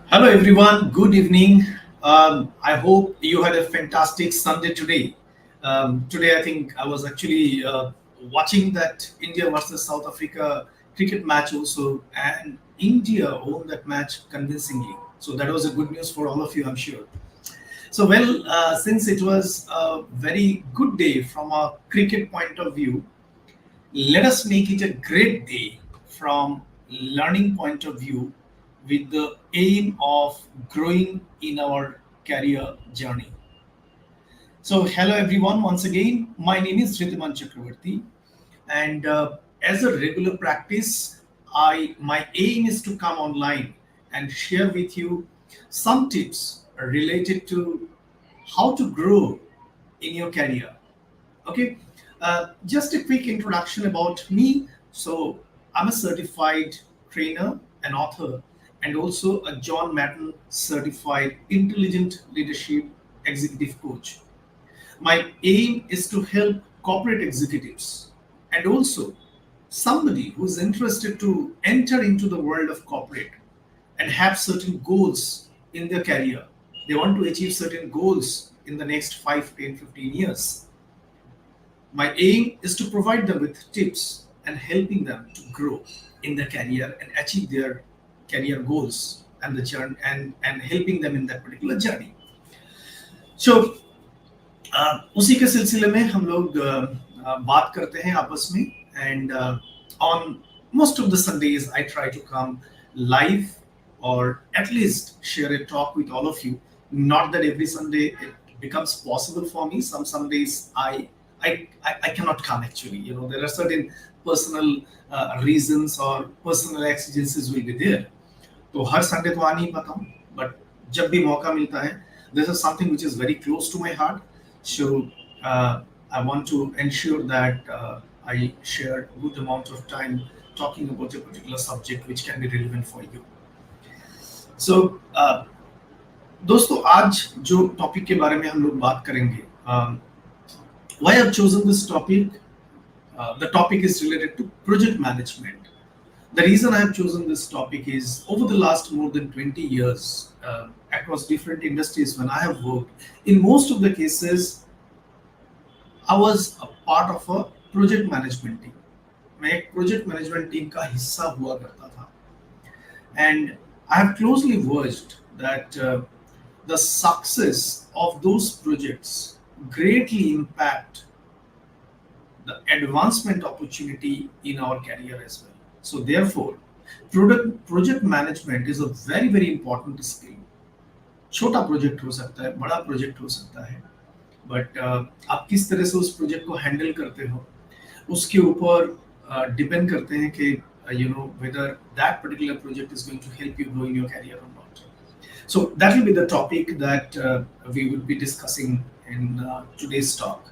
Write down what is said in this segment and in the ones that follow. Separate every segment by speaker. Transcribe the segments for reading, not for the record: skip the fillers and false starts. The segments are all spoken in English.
Speaker 1: Hello everyone, good evening. I hope you had a fantastic Sunday today. Today I think I was actually watching that India versus South Africa cricket match also, and India won that match convincingly. So that was a good news for all of you, I'm sure. Since it was a very good day from a cricket point of view, let us make it a great day from learning point of view with the aim of growing in our career journey. So hello everyone once again. My name is 𝗞𝗿𝗍𝗶𝗹𝗀𝗀 and as a regular practice, I my aim is to come online and share with you some tips related to how to grow in your career. Okay, just a quick introduction about me. So, I'm a certified trainer, an author, and also a John Matten certified intelligent leadership executive coach. My aim is to help corporate executives and also somebody who's interested to enter into the world of corporate and have certain goals in their career. They want to achieve certain goals in the next 5, 10, 15 years. My aim is to provide them with tips and helping them to grow in their career and achieve their career goals and the journey and helping them in that particular journey. So उसी के सिलसिले में हम लोग बात करते हैं आपस में and on most of the Sundays I try to come live or at least share a talk with all of you. Not that every Sunday it becomes possible for me. Some Sundays I cannot come actually. You know, there are certain personal reasons or personal exigencies will be there. तो हर Sunday तो आ नहीं पाता हूँ, but जब भी मौका मिलता है, this is something which is very close to my heart. So I want to ensure that I share a good amount of time talking about a particular subject which can be relevant for you. So दोस्तों आज जो topic के बारे में हम लोग बात करेंगे, why I've chosen this topic, the topic is related to project management. The reason I have chosen this topic is over the last more than 20 years across different industries when I have worked, in most of the cases, I was a part of a project management team. मैं एक project management team का हिस्सा हुआ करता था. And I have closely watched that the success of those projects greatly impact the advancement opportunity in our career as well. So therefore, project management is a very very important skill. छोटा project हो सकता है, बड़ा project हो सकता है, but आप किस तरह से उस प्रोजेक्ट को हैंडल करते हो उसके ऊपर डिपेंड करते हैं कि you know whether that particular project is going to help you grow in your career or not. So that will be the topic that we will be discussing in today's talk.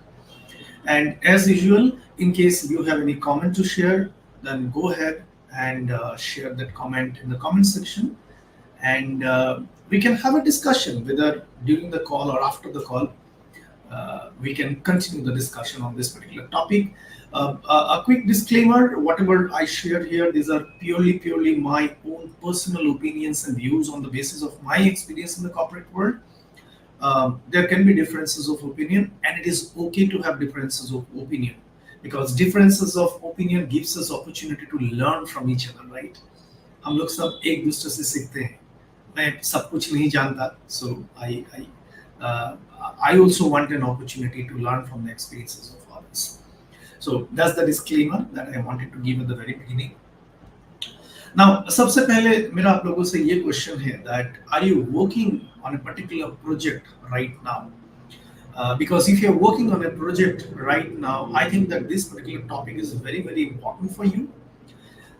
Speaker 1: And as usual, in case you have any comment to share, then go ahead and share that comment in the comment section, and we can have a discussion whether during the call or after the call. We can continue the discussion on this particular topic. A quick disclaimer, whatever I share here, these are purely my own personal opinions and views on the basis of my experience in the corporate world. There can be differences of opinion, and it is okay to have differences of opinion because differences of opinion gives us opportunity to learn from each other, right? हम लोग सब एक दूसरे से सीखते हैं. मैं सब कुछ नहीं जानता, so I also want an opportunity to learn from the experiences of others. So that's the disclaimer that I wanted to give at the very beginning. Now, सबसे पहले मेरा आप लोगों से ये question है that are you working on a particular project right now? Because if you're working on a project right now, I think that this particular topic is very very important for you.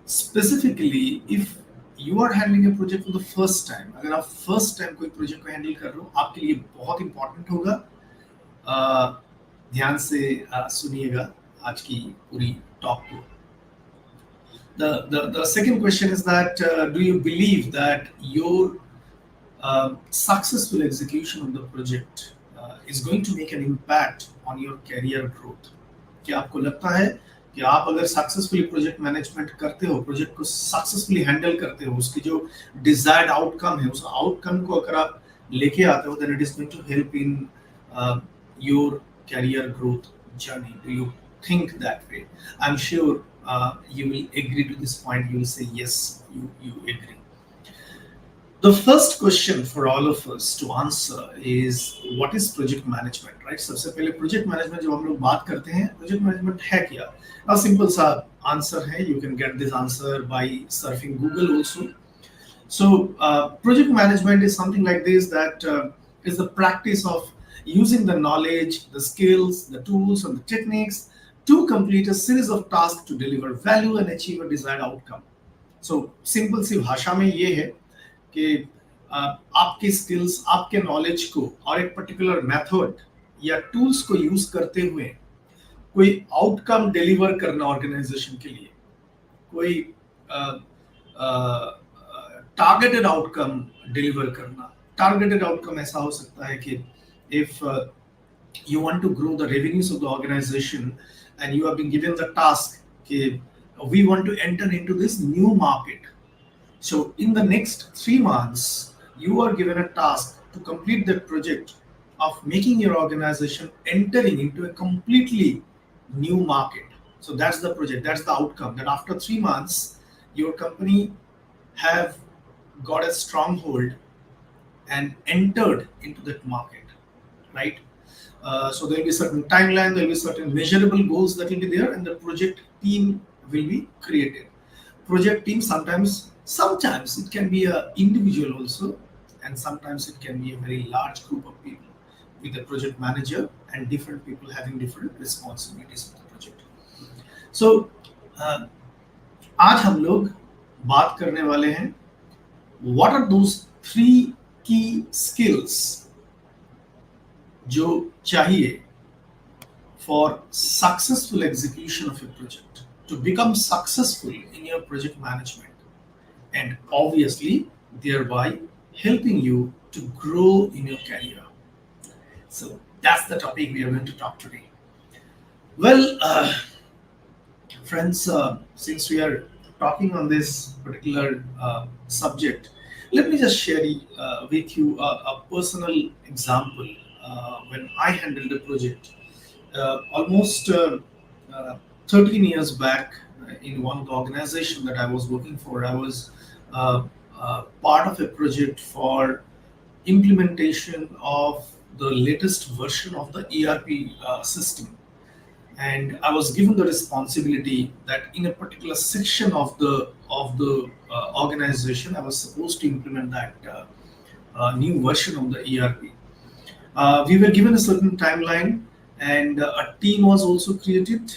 Speaker 1: Specifically, if you are handling a project for the first time, अगर आप first time कोई project को handle कर रहे हो, आपके लिए बहुत important होगा. ध्यान से सुनिएगा आज की पूरी talk को. The second question is that do you believe that your successful execution of the project is going to make an impact on your career growth? क्या आपको लगता है कि आप अगर सक्सेसफुली प्रोजेक्ट मैनेजमेंट करते हो, प्रोजेक्ट को सक्सेसफुली हैंडल करते हो, उसकी जो डिजायर्ड आउटकम है, उस आउटकम को अगर आप लेके आते हो, then it is going to help in your career growth journey. Do you think that way? I'm sure you will agree to this point. You will say yes, you agree. The first question for all of us to answer is what is project management, right? सबसे पहले project management जब हम लोग बात करते हैं, project management है क्या? A simple सा answer है. You can get this answer by surfing Google also. So project management is something like this, that is the practice of using the knowledge, the skills, the tools and the techniques to complete a series of tasks to deliver value and achieve a desired outcome. So simple सी भाषा में ये है कि आपके skills, आपके knowledge को और एक पर्टिकुलर मेथड या टूल्स को यूज करते हुए कोई आउटकम डिलीवर करना ऑर्गेनाइजेशन के लिए, कोई टारगेटेड आउटकम डिलीवर करना. टारगेटेड आउटकम ऐसा हो सकता है कि if you want to grow the revenues of the organization and you have been given the task, okay, we want to enter into this new market. So in the next 3 months, you are given a task to complete that project of making your organization entering into a completely new market. So that's the project, that's the outcome, that after 3 months, your company have got a stronghold and entered into that market. Right? So there will be certain timeline, there will be certain measurable goals that will be there, and the project team will be created. Project team sometimes it can be an individual also, and sometimes it can be a very large group of people with a project manager and different people having different responsibilities of the project. So आज हम लोग बात करने वाले हैं what are those 3 key skills जो चाहिए for successful execution of your project, to become successful in your project management, and obviously thereby helping you to grow in your career. So that's the topic we are going to talk today. Well, friends, since we are talking on this particular subject, let me just share with you a personal example. When I handled a project almost 13 years back in one of the organization that I was working for, I was part of a project for implementation of the latest version of the ERP system, and I was given the responsibility that in a particular section of the organization, I was supposed to implement that new version of the ERP. We were given a certain timeline, and a team was also created.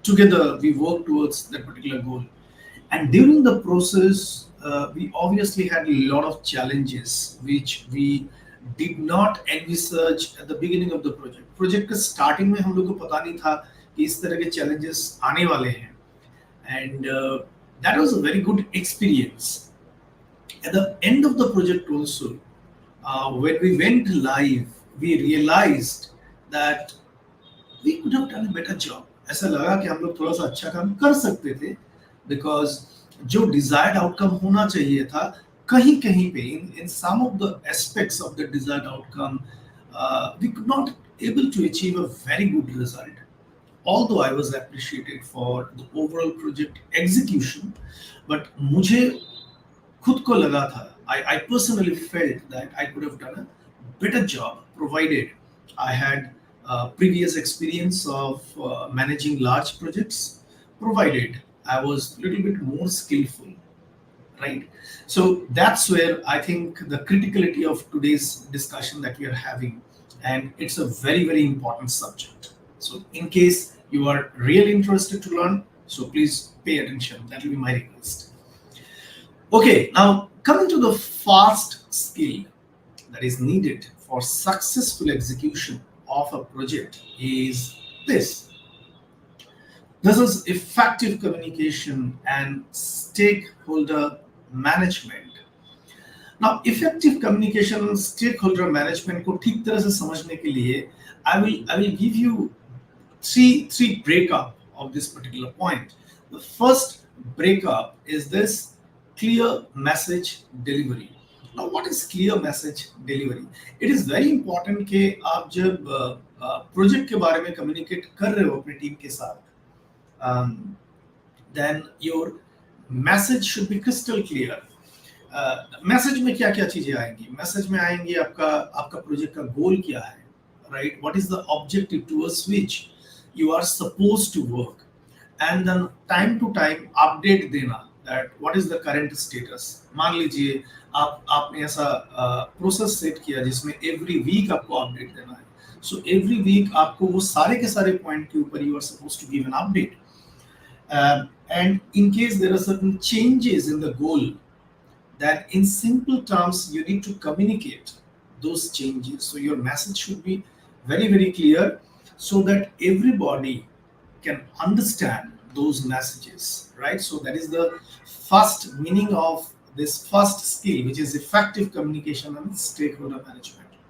Speaker 1: Together, we worked towards that particular goal. And during the process, we obviously had a lot of challenges, which we did not envisage at the beginning of the project. Project के starting में हम लोग को पता नहीं था कि इस तरह के challenges आने वाले हैं. And that was a very good experience. At the end of the project also, when we went live, we realized that we could have done a better job. ऐसा लगा कि हम लोग थोड़ा सा अच्छा काम कर सकते थे, because जो desired outcome होना चाहिए था, कहीं पे in some of the aspects of the desired outcome, we could not able to achieve a very good result. Although I was appreciated for the overall project execution, but मुझे खुद को लगा था, I personally felt that I could have done a better job, provided I had previous experience of managing large projects, provided I was a little bit more skillful, right? So that's where I think the criticality of today's discussion that we are having, and it's a very, very important subject. So in case you are really interested to learn, so please pay attention. That will be my request. Okay, now coming to the first skill that is needed for successful execution of a project is this. This is effective communication and stakeholder management. Now, effective communication and stakeholder management को ठीक तरह से समझने के लिए I will give you three breakup of this particular point. The first breakup is this clear message delivery. Now, what is clear message delivery? It is very important कि आप जब प्रोजेक्ट के बारे में कम्युनिकेट कर रहे हो अपनी टीम के साथ, then your message should be crystal clear. Message में क्या क्या चीजें आएंगी? मैसेज में आएंगी आपका प्रोजेक्ट का गोल क्या है, right? What is the objective towards which you are supposed to work, and then time to time update देना that what is the current status. मान लीजिए आपने ऐसा प्रोसेस सेट किया जिसमें एवरी वीक आपको अपडेट देना है. सो एवरी वीक आपको वो सारे के सारे पॉइंट के ऊपर you are supposed to give an update, and in case there are certain changes in the goal, that in simple terms you need to communicate those changes. So your message should be very, very clear so that everybody can understand those messages, right? So that is the first meaning of this first skill, which is effective communication and stakeholder management.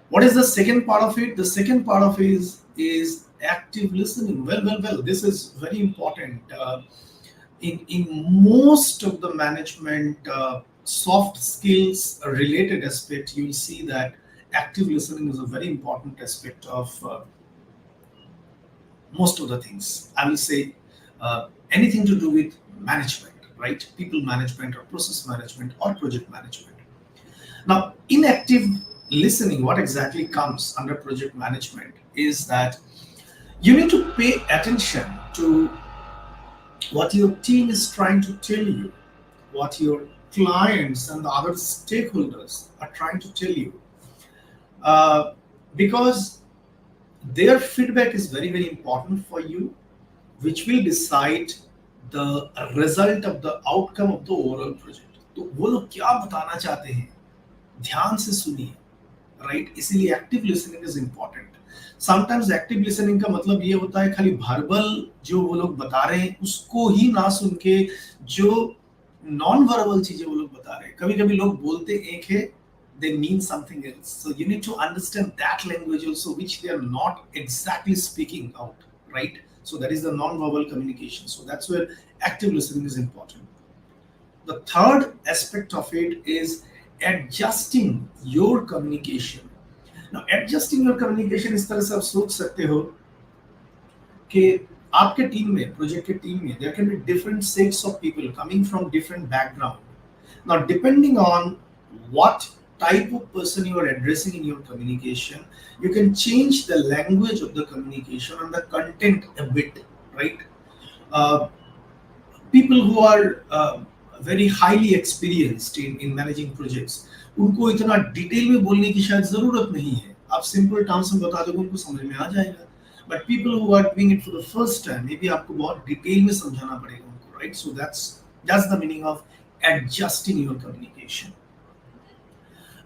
Speaker 1: What is the second part of it? The second part of it is active listening. Well, this is very important. In most of the management soft skills related aspect, you'll see that active listening is a very important aspect of most of the things. I will say anything to do with management, right? People management or process management or project management. Now, in active listening, what exactly comes under project management is that you need to pay attention to what your team is trying to tell you, what your clients and the other stakeholders are trying to tell you, because their feedback is very, very important for you, which will decide the result of the outcome of the overall project. तो वो लोग क्या बताना चाहते हैं, ध्यान से सुनिए, राइट? इसीलिए active listening is important. Sometimes active listening का मतलब ये होता है खाली वर्बल जो वो लोग बता रहे हैं उसको ही ना सुन के जो नॉन वर्बल चीजें वो लोग बता रहे हैं. कभी कभी लोग बोलते एक है, they mean something else. So you need to understand that language also, which they are not exactly speaking out, right? So that is the non-verbal communication. So that's where active listening is important. The third aspect of it is adjusting your communication. Now, adjusting your communication इस तरह से आप सोच सकते हो कि आपके team में, प्रोजेक्ट के टीम में, there can be different sets of people coming from different background. Now, depending on what type of person you are addressing in your communication, you can change the language of the communication and the content a bit, right? People who are very highly experienced in managing projects, उनको इतना detail में बोलने की शायद जरूरत नहीं है. आप सिंपल टर्म्स में बता दोगे उनको समझ में आ जाएगा. But people who are doing it for the first time, maybe आपको बहुत डिटेल में समझाना पड़ेगा उनको, right? So that's the meaning of adjusting your communication.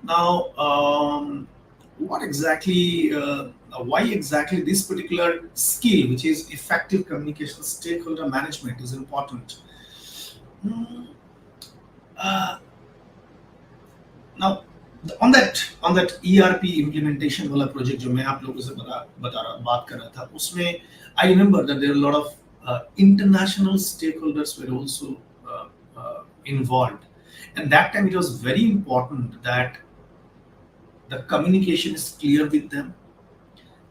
Speaker 1: Now what exactly why exactly this particular skill, which is effective communication stakeholder management, is important? Now, on that ERP implementation वाला project जो मैं आप लोगों से बात कर रहा था, उसमें I remember that there are a lot of international stakeholders were also involved, and that time it was very important that the communication is clear with them,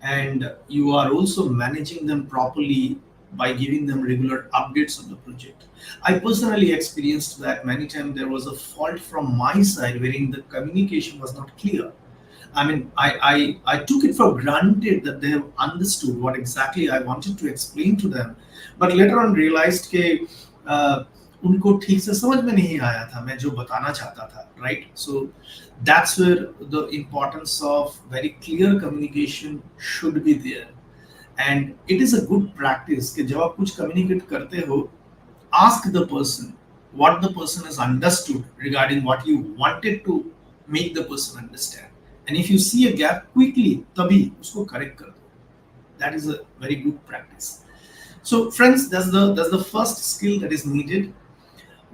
Speaker 1: and you are also managing them properly by giving them regular updates on the project. I personally experienced that many times there was a fault from my side wherein the communication was not clear. I mean, I took it for granted that they have understood what exactly I wanted to explain to them, but later on realized कि उनको ठीक से समझ में नहीं आया था मैं जो बताना चाहता था, right? So that's where the importance of very clear communication should be there. And it is a good practice कि जब आप कुछ communicate करते हो, ask the person what the person has understood regarding what you wanted to make the person understand. And if you see a gap, quickly तभी उसको correct कर दो. That is a very good practice. So friends, that's the first skill that is needed.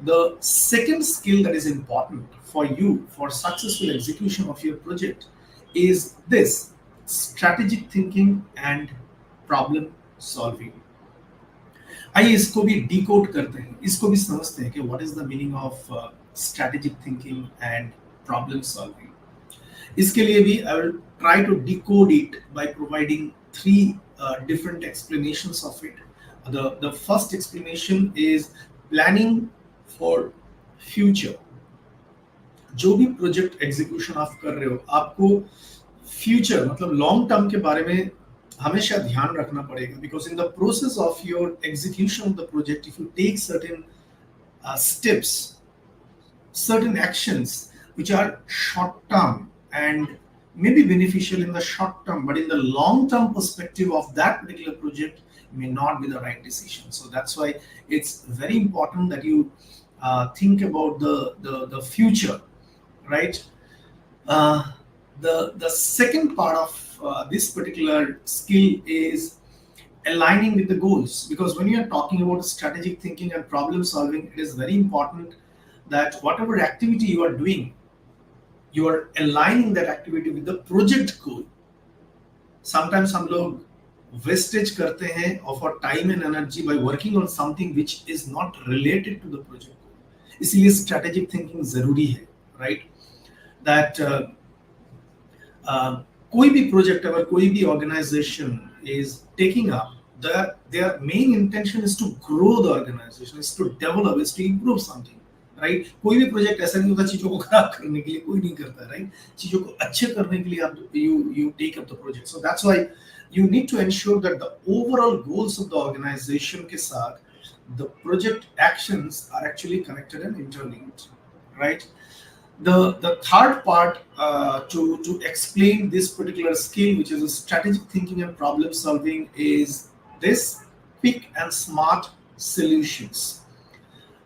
Speaker 1: The second skill that is important for you for successful execution of your project is this: strategic thinking and problem solving. आइए इसको भी decode करते हैं, इसको भी समझते हैं कि what is the meaning of strategic thinking and problem solving. इसके लिए भी I will try to decode it by providing three different explanations of it. The first explanation is planning for future. जो भी प्रोजेक्ट एग्जीक्यूशन आप कर रहे हो, आपको फ्यूचर मतलब लॉन्ग टर्म के बारे में हमेशा ध्यान रखना पड़ेगा, because in the process of your execution of the project, if you take certain steps, certain actions which are short term and may be beneficial in the short term, but in the long term perspective of that particular project may not be the right decision. So that's why it's very important that you think about the future, right? The second part of this particular skill is aligning with the goals, because when you are talking about strategic thinking and problem solving, it is very important that whatever activity you are doing, you are aligning that activity with the project goal. Sometimes हम लोग wastage करते हैं of our time and energy by working on something which is not related to the project goal. इसलिए strategic thinking जरूरी है, right? That कोई भी project, अगर कोई भी organization is taking up, their main intention is to grow the organization, is to develop, is to improve something, right? कोई भी प्रोजेक्ट ऐसा नहीं होता चीजों को खराब करने के लिए, कोई नहीं करता, right? चीजों को अच्छे करने के लिए आप you take up the project. So that's why you need to ensure that the overall goals of the organization के साथ the project actions are actually connected and interlinked, right? The third part to explain this particular skill, which is a strategic thinking and problem solving, is this: quick and smart solutions.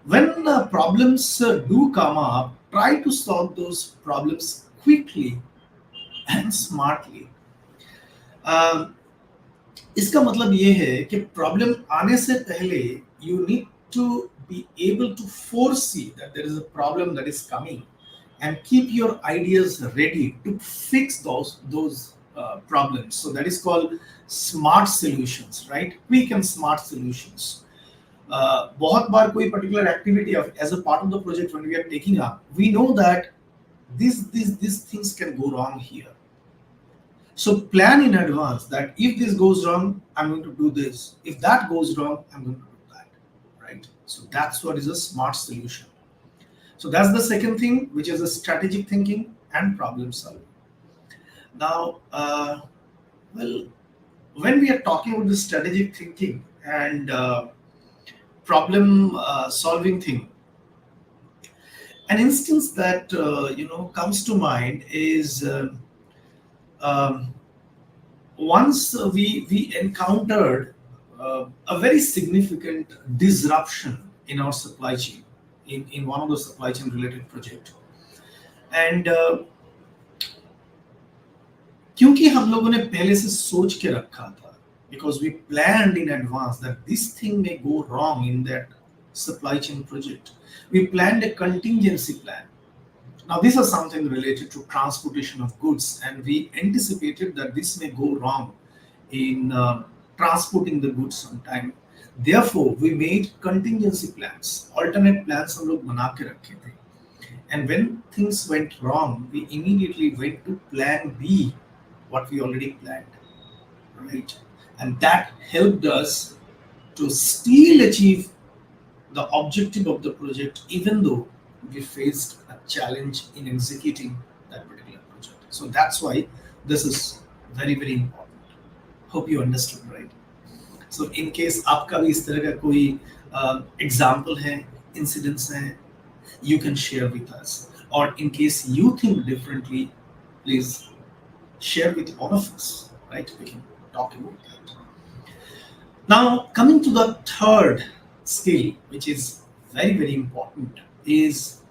Speaker 1: When problems do come up, try to solve those problems quickly and smartly. इसका मतलब ये है कि problem आने से पहले you need to be able to foresee that there is a problem that is coming and keep your ideas ready to fix those problems. So that is called smart solutions, right? Quick and smart solutions. बहुत बार कोई particular activity as a part of the project when we are taking up, we know that these things can go wrong here. So plan in advance that if this goes wrong, I'm going to do this. If that goes wrong, I'm going to do that, right? So that's what is a smart solution. So that's the second thing, which is a strategic thinking and problem solving. Now, well, when we are talking about the strategic thinking and problem solving thing, an instance that comes to mind is once we encountered a very significant disruption in our supply chain, in one of the supply chain related project, and क्योंकि हम लोगों ने पहले से सोच के रखा था, because we planned in advance that this thing may go wrong in that supply chain project, we planned a contingency plan. Now this is something related to transportation of goods, and we anticipated that this may go wrong in transporting the goods sometime. Therefore, we made contingency plans, alternate plans हम लोग बना के रखे थे. And when things went wrong, we immediately went to plan B, what we already planned, right? And that helped us to still achieve the objective of the project, even though we faced a challenge in executing that particular project. So that's why this is very, very important. Hope you understood, right? So in case आपका भी इस तरह का कोई example है, incidents हैं, you can share with us. Or in case you think differently, please share with all of us, right? We can talk about that. Now, coming to the third skill, which is very, very important, is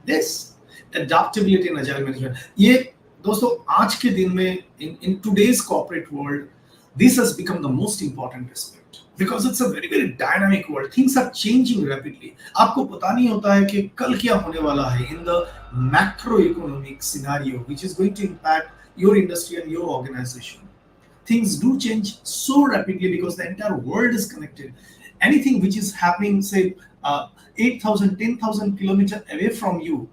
Speaker 1: this adaptability and agile management. ये दोस्तों आज के दिन में in today's corporate world, this has become the most important aspect, because it's a very, very dynamic world. Things are changing rapidly. आपको पता नहीं होता है कि कल क्या होने वाला है in the macroeconomic scenario, which is going to impact your industry and your organization. things do change so rapidly because the entire world is connected. Anything which is happening, say, 8,000, 10,000 kilometers away from you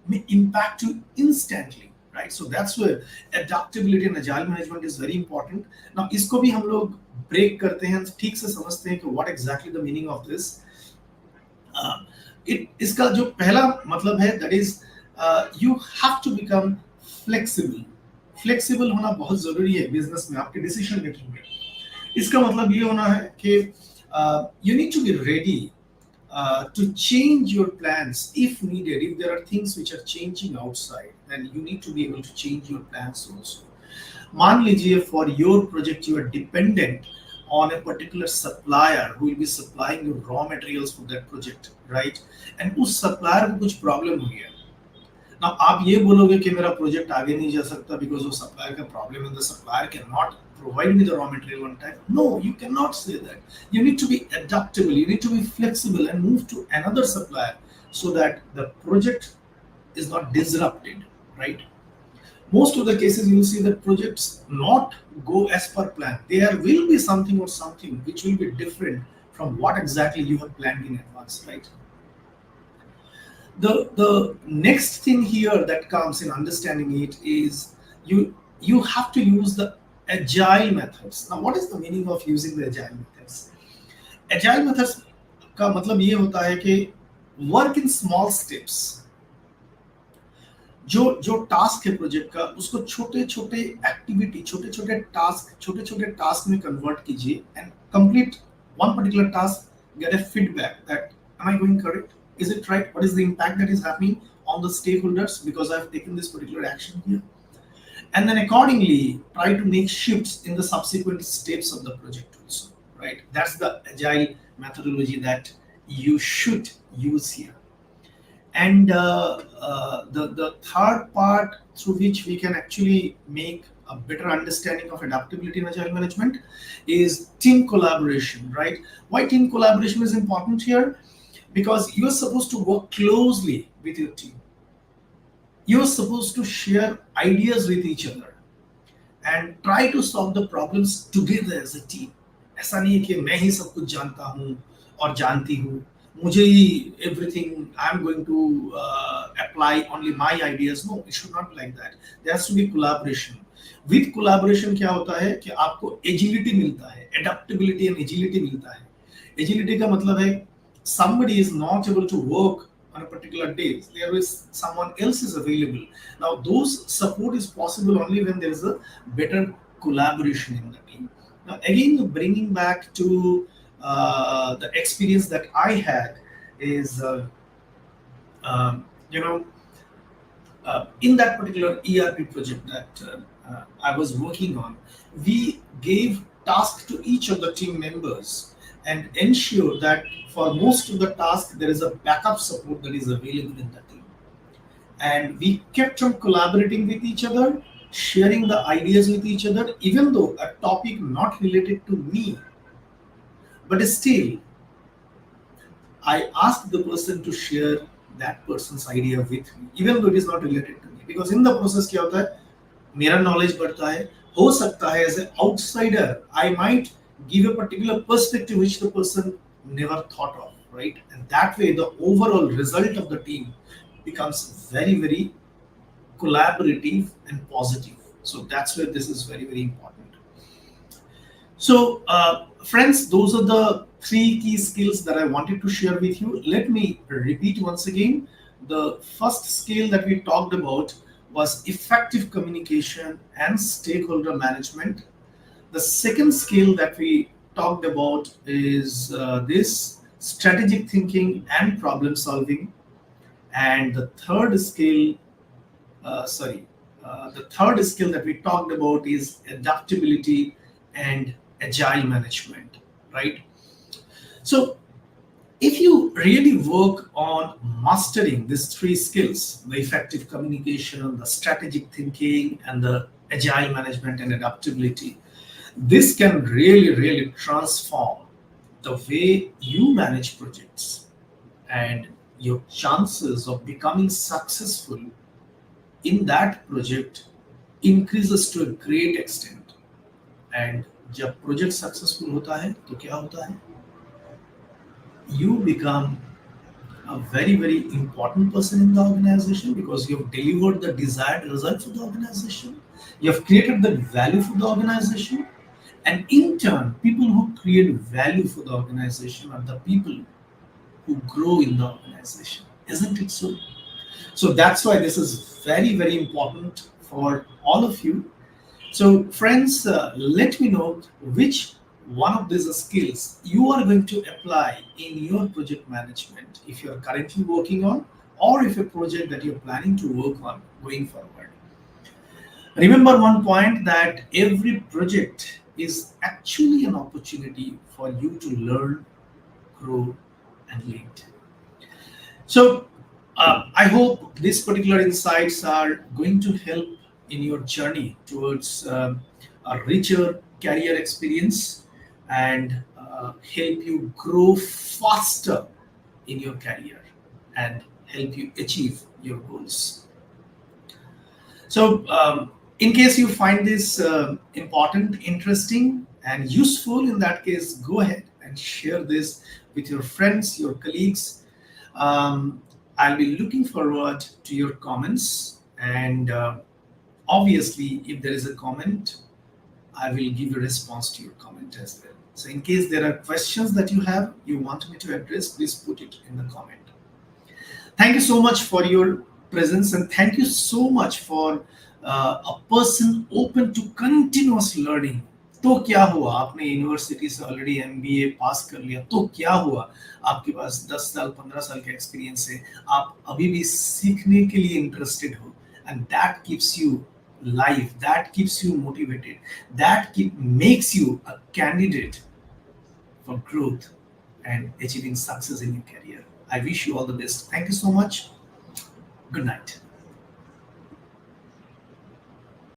Speaker 1: may impact you instantly, right? So that's where adaptability and agile management is very important. Now, इसको भी हम लोग break करते हैं, ठीक से समझते हैं कि what exactly the meaning of this. इसका जो पहला मतलब है, that is you have to become flexible. Flexible होना बहुत जरूरी है बिजनेस में, आपके डिसीजन मेकिंग में. इसका मतलब ये होना है कि you need to be ready to change your plans if needed. If there are things which are changing outside, then you need to be able to change your plans also. मान लीजिए for your project you are dependent on a particular supplier who will be supplying you raw materials for that project, right? And उस supplier को कुछ problem हो गया. Now आप ये बोलोगे कि मेरा प्रोजेक्ट आगे नहीं जा सकता because वो supplier का problem है, the supplier cannot provide me the raw material on time. No, you cannot say that. You need to be adaptable, you need to be flexible and move to another supplier so that the project is not disrupted, right? Most of the cases you will see that projects not go as per plan. There will be something which will be different from what exactly you have planned in advance, right? The next thing here that comes in understanding it is you have to use the agile methods. Now, what is the meaning of using the agile methods? Agile methods का मतलब ये होता है कि work in small steps. जो task है project का, उसको छोटे छोटे एक्टिविटी, छोटे छोटे टास्क में कन्वर्ट कीजिए and complete one particular task, get a feedback that am I going correct? Is it right? What is the impact that is happening on the stakeholders because I've taken this particular action here? And then accordingly try to make shifts in the subsequent steps of the project also, right? That's the agile methodology that you should use here. And the third part through which we can actually make a better understanding of adaptability in agile management is team collaboration, right? Why team collaboration is important here? Because you're supposed to work closely with your team. You're supposed to share ideas with each other and try to solve the problems together as a team. ऐसा नहीं है कि मैं ही सब कुछ जानता हूँ और जानती हूँ, मुझे ही everything I'm going to apply only my ideas. No, it should not be like that. There has to be collaboration. With collaboration क्या होता है कि आपको agility मिलता है, adaptability and agility मिलता है. Agility का मतलब है somebody is not able to work on a particular day, there is someone else is available. Now those support is possible only when there is a better collaboration in the team. Now again, bringing back to the experience that I had is in that particular ERP project that I was working on, we gave tasks to each of the team members and ensure that for most of the tasks there is a backup support that is available in the team. And we kept on collaborating with each other, sharing the ideas with each other, even though a topic not related to me, but still I asked the person to share that person's idea with me, even though it is not related to me, because in the process क्या होता है, मेरा knowledge बढ़ता है, हो सकता है as an outsider I might give a particular perspective which the person never thought of, right? And that way the overall result of the team becomes very, very collaborative and positive. So that's where this is very, very important. So friends, those are the 3 key skills that I wanted to share with you. Let me repeat once again. The first skill that we talked about was effective communication and stakeholder management. The second skill that we talked about is this strategic thinking and problem solving. And the third skill, the third skill that we talked about is adaptability and agile management, right? So if you really work on mastering these 3 skills, the effective communication, the strategic thinking, and the agile management and adaptability, this can really, really transform the way you manage projects, and your chances of becoming successful in that project increases to a great extent. And जब project successful होता है तो क्या होता है, you become a very very important person in the organization because you have delivered the desired result for the organization, you have created the value for the organization, and in turn people who create value for the organization are the people who grow in the organization. Isn't it so? So that's why this is very very important for all of you. So, friends, let me know which one of these skills you are going to apply in your project management if you are currently working on, or if a project that you're planning to work on going forward. Remember one point, that every project is actually an opportunity for you to learn, grow, and lead. So, I hope these particular insights are going to help in your journey towards a richer career experience and help you grow faster in your career and help you achieve your goals. So, in case you find this important, interesting, and useful, in that case, go ahead and share this with your friends, your colleagues. I'll be looking forward to your comments, and obviously, if there is a comment, I will give a response to your comment as well. So, in case there are questions that you want me to address, please put it in the comment. Thank you so much for your presence, and thank you so much for a person open to continuous learning. तो क्या हुआ, आपने university से already MBA पास कर लिया, तो क्या हुआ, आपके पास 10 साल 15 साल का एक्सपीरियंस है, आप अभी भी सीखने के लिए इंटरेस्टेड हो, and that keeps you live, that keeps you motivated, that makes you a candidate for growth and achieving success in your career. I wish you all the best. Thank you so much. Good night.